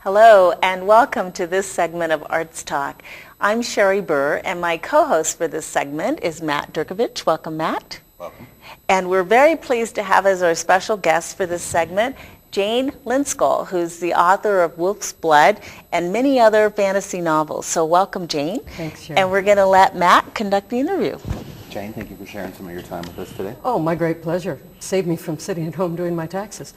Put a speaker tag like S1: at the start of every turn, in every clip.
S1: Hello, and welcome to this segment of Arts Talk. I'm Sherri Burr, and my co-host for this segment is Matt Durkovich. Welcome, Matt.
S2: Welcome.
S1: And we're very pleased to have as our special guest for this segment Jane Lindskold, who's the author of Wolf's Blood and many other fantasy novels. So welcome, Jane.
S3: Thanks, Sherri.
S1: And we're going to let Matt conduct the interview.
S2: Jane, thank you for sharing some of your time with us today.
S3: Oh, my great pleasure. Saved me from sitting at home doing my taxes.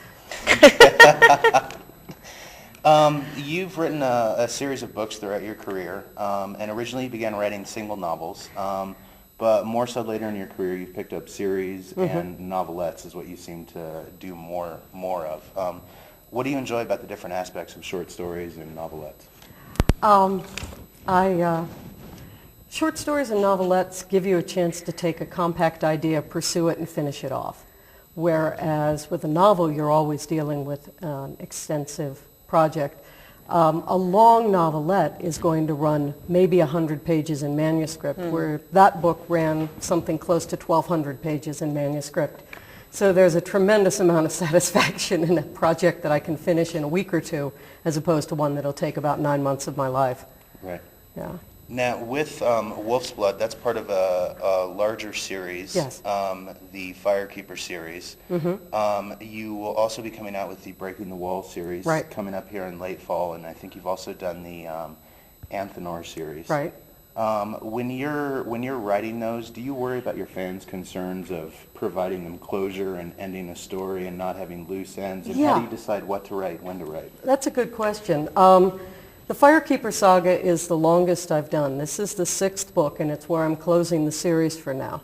S2: You've written a series of books throughout your career, and originally you began writing single novels, but more so later in your career you've picked up series and novelettes is what you seem to do more of. What do you enjoy about the different aspects of short stories and novelettes?
S3: Short stories and novelettes give you a chance to take a compact idea, pursue it, and finish it off. Whereas with a novel, you're always dealing with an extensive project. A long novelette is going to run maybe 100 pages in manuscript, where that book ran something close to 1,200 pages in manuscript. So there's a tremendous amount of satisfaction in a project that I can finish in a week or two, as opposed to one that'll take about 9 months of my life.
S2: Right.
S3: Yeah.
S2: Now, with Wolf's Blood, that's part of a larger series,
S3: Yes.
S2: The Firekeeper series. You will also be coming out with the Breaking the Wall series
S3: Right.
S2: coming up here in late fall, and I think you've also done the Anthenor series.
S3: Right.
S2: When you're writing those, do you worry about your fans' concerns of providing them closure and ending a story and not having loose ends? And how do you decide what to write, when to write?
S3: That's a good question. The Firekeeper saga is the longest I've done. This is the 6th book, and it's where I'm closing the series for now.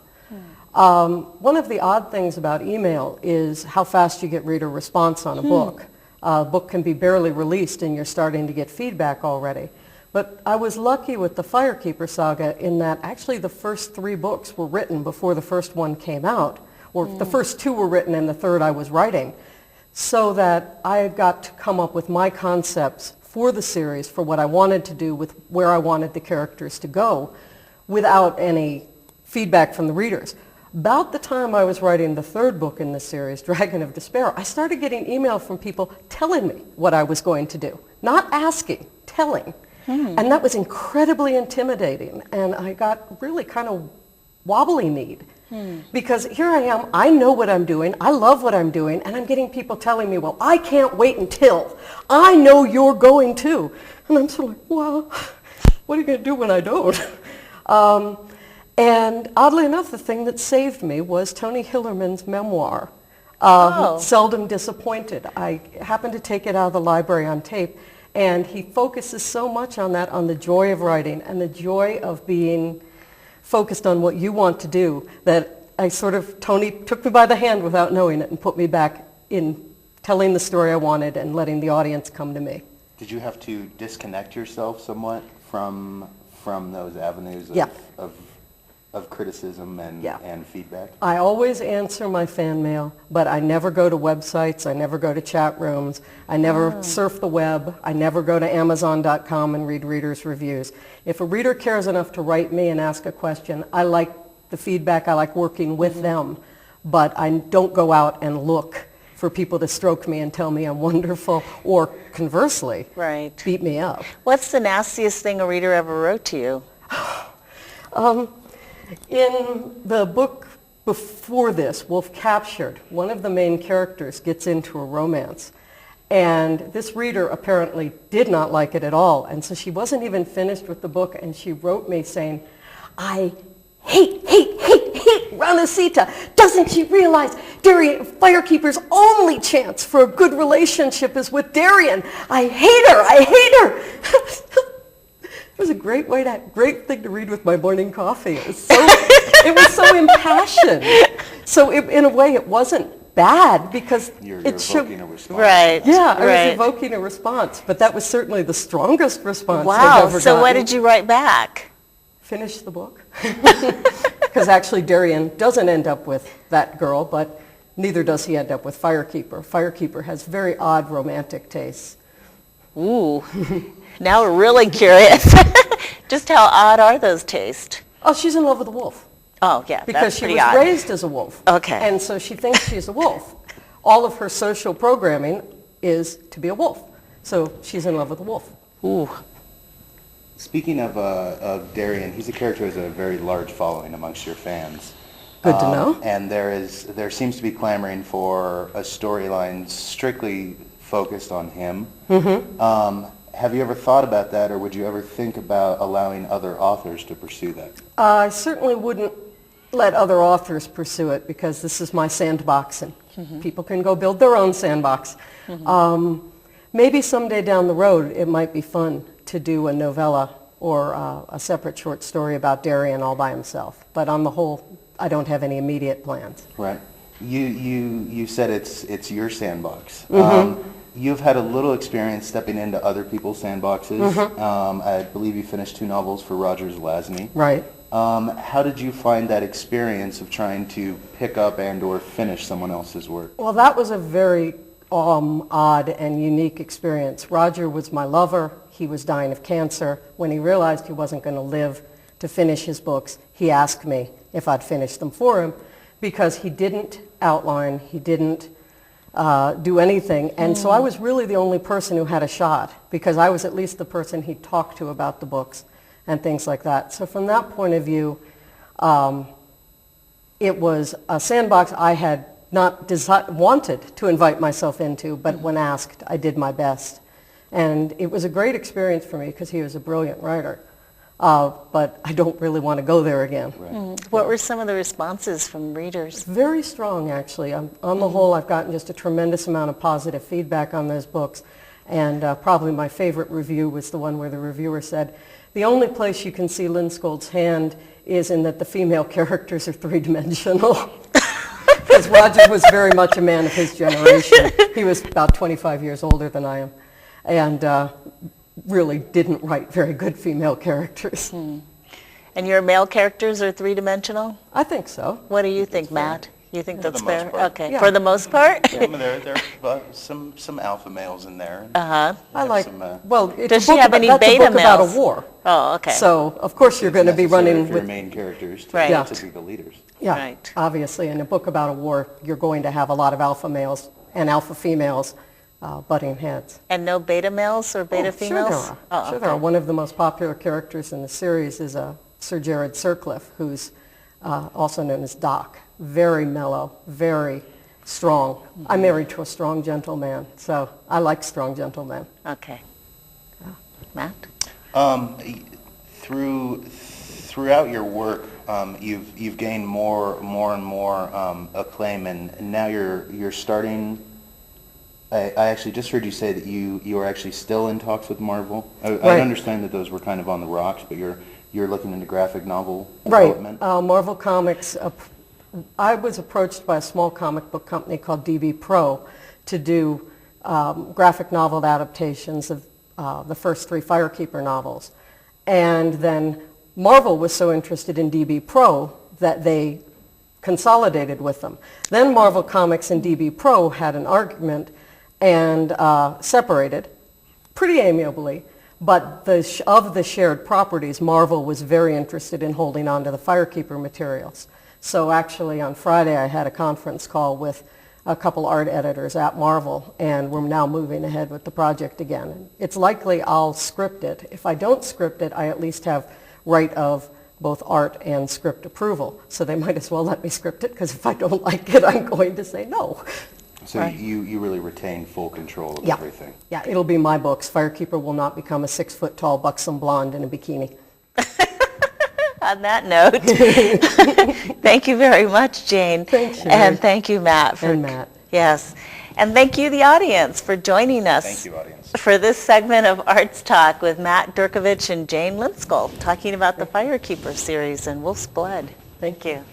S3: One of the odd things about email is how fast you get reader response on a book. A book can be barely released, and you're starting to get feedback already. But I was lucky with the Firekeeper saga in that actually the first 3 books were written before the first one came out, or the first 2 were written and the third I was writing, so that I got to come up with my concepts for the series, for what I wanted to do with where I wanted the characters to go, without any feedback from the readers. About the time I was writing the 3rd book in the series, Dragon of Despair, I started getting email from people telling me what I was going to do. Not asking, telling. And that was incredibly intimidating, and I got really kind of wobbly-kneed. Because here I am, I know what I'm doing, I love what I'm doing, and I'm getting people telling me, well, I can't wait until I know you're going to. And I'm sort of like, well, what are you going to do when I don't? And oddly enough, the thing that saved me was Tony Hillerman's memoir, Seldom Disappointed. I happened to take it out of the library on tape, and he focuses so much on that, on the joy of writing and the joy of being focused on what you want to do, that Tony took me by the hand without knowing it and put me back in telling the story I wanted and letting the audience come to me.
S2: Did you have to disconnect yourself somewhat from those avenues of criticism and feedback?
S3: I always answer my fan mail, but I never go to websites, I never go to chat rooms, I never surf the web, I never go to Amazon.com and read readers' reviews. If a reader cares enough to write me and ask a question, I like the feedback, I like working with them, but I don't go out and look for people to stroke me and tell me I'm wonderful, or conversely, beat me up.
S1: What's the nastiest thing a reader ever wrote to you?
S3: In the book before this, Wolf Captured, one of the main characters gets into a romance. And this reader apparently did not like it at all. And so she wasn't even finished with the book, and she wrote me saying, I hate Ranasita. Doesn't she realize Firekeeper's only chance for a good relationship is with Darien? I hate her. It was a great thing to read with my morning coffee. It was so impassioned. So in a way, it wasn't bad because
S2: you're
S3: it showed
S2: evoking a response.
S1: Right.
S3: Yeah, I was evoking a response, but that was certainly the strongest response I've
S1: Wow.
S3: ever
S1: So
S3: gotten.
S1: what did you write back?
S3: Finish the book. Because actually, Darien doesn't end up with that girl, but neither does he end up with Firekeeper. Firekeeper has very odd romantic tastes.
S1: Ooh. Now we're really curious. Just how odd are those tastes?
S3: Oh, she's in love with a wolf.
S1: Oh, yeah,
S3: Because
S1: that's
S3: she
S1: pretty
S3: was
S1: odd.
S3: raised as a wolf.
S1: Okay.
S3: And so she thinks she's a wolf. All of her social programming is to be a wolf. So she's in love with the wolf.
S1: Ooh.
S2: Speaking of Darian, he's a character who has a very large following amongst your fans.
S3: Good to know.
S2: And there seems to be clamoring for a storyline strictly focused on him. Have you ever thought about that, or would you ever think about allowing other authors to pursue that?
S3: I certainly wouldn't let other authors pursue it because this is my sandbox and people can go build their own sandbox. Maybe someday down the road it might be fun to do a novella or a separate short story about Darian all by himself. But on the whole, I don't have any immediate plans.
S2: Right. You said it's your sandbox. You've had a little experience stepping into other people's sandboxes. I believe you finished 2 novels for Rogers Lasny.
S3: Right.
S2: How did you find that experience of trying to pick up and or finish someone else's work?
S3: Well, that was a very odd and unique experience. Roger was my lover. He was dying of cancer. When he realized he wasn't going to live to finish his books, he asked me if I'd finish them for him because he didn't outline, he didn't do anything. And so I was really the only person who had a shot because I was at least the person he talked to about the books and things like that. So from that point of view, it was a sandbox I had not wanted to invite myself into, but when asked, I did my best. And it was a great experience for me because he was a brilliant writer. But I don't really want to go there again.
S2: Right.
S1: What were some of the responses from readers?
S3: Very strong, actually. On the whole, I've gotten just a tremendous amount of positive feedback on those books. And probably my favorite review was the one where the reviewer said, the only place you can see Lindskold's hand is in that the female characters are three-dimensional. Because Roger was very much a man of his generation. He was about 25 years older than I am. And really didn't write very good female characters.
S1: And your male characters are three-dimensional?
S3: I think so.
S1: What do you think, Matt? You think
S2: For
S1: that's
S2: the most
S1: fair?
S2: part.
S1: Okay,
S3: Yeah.
S1: for the most part?
S2: Yeah, I mean, there are some alpha males in there.
S3: I like,
S2: some,
S3: well, it's
S1: Does
S3: a
S1: she
S3: book
S1: have
S3: about,
S1: any
S3: that's a
S1: beta
S3: book about
S1: males?
S3: a war.
S1: Oh, okay.
S3: So, of course, you're going to be
S2: necessary
S3: running
S2: for your
S3: with,
S2: main characters to,
S1: Right.
S2: to be the leaders.
S3: yeah,
S1: Right.
S3: obviously, in a book about a war, you're going to have a lot of alpha males and alpha females butting heads.
S1: And no beta males or beta
S3: Oh,
S1: females?
S3: Sure there are.
S1: Oh,
S3: Sure there are.
S1: okay.
S3: One of the most popular characters in the series is Sir Jared Sircliffe, who's also known as Doc. Very mellow, very strong. I'm married to a strong gentleman, so I like strong gentlemen.
S1: Okay. Matt?
S2: Throughout your work, you've gained more and more acclaim, and now you're starting. I actually just heard you say that you are actually still in talks with Marvel. I
S3: Right.
S2: understand that those were kind of on the rocks, but you're looking into graphic novel
S3: Right.
S2: development.
S3: Marvel Comics, I was approached by a small comic book company called DB Pro to do graphic novel adaptations of the first 3 Firekeeper novels. And then Marvel was so interested in DB Pro that they consolidated with them. Then Marvel Comics and DB Pro had an argument and separated pretty amiably. But of the shared properties, Marvel was very interested in holding on to the Firekeeper materials. So actually on Friday I had a conference call with a couple art editors at Marvel, and we're now moving ahead with the project again. It's likely I'll script it. If I don't script it, I at least have right of both art and script approval. So they might as well let me script it, because if I don't like it, I'm going to say no.
S2: So
S1: Right.
S2: you really retain full control of
S3: Yeah.
S2: everything.
S3: Yeah, it'll be my books. Firekeeper will not become a 6-foot-tall buxom blonde in a bikini.
S1: On that note, thank you very much, Jane.
S3: Thanks, Sherri.
S1: And thank you, Matt.
S3: And Matt.
S1: Yes. And thank you, the audience, for joining us.
S2: Thank you, audience.
S1: For this segment of Arts Talk with Matt Durkovich and Jane Lindskold, talking about the Firekeeper series and Wolf's Blood. Thank you.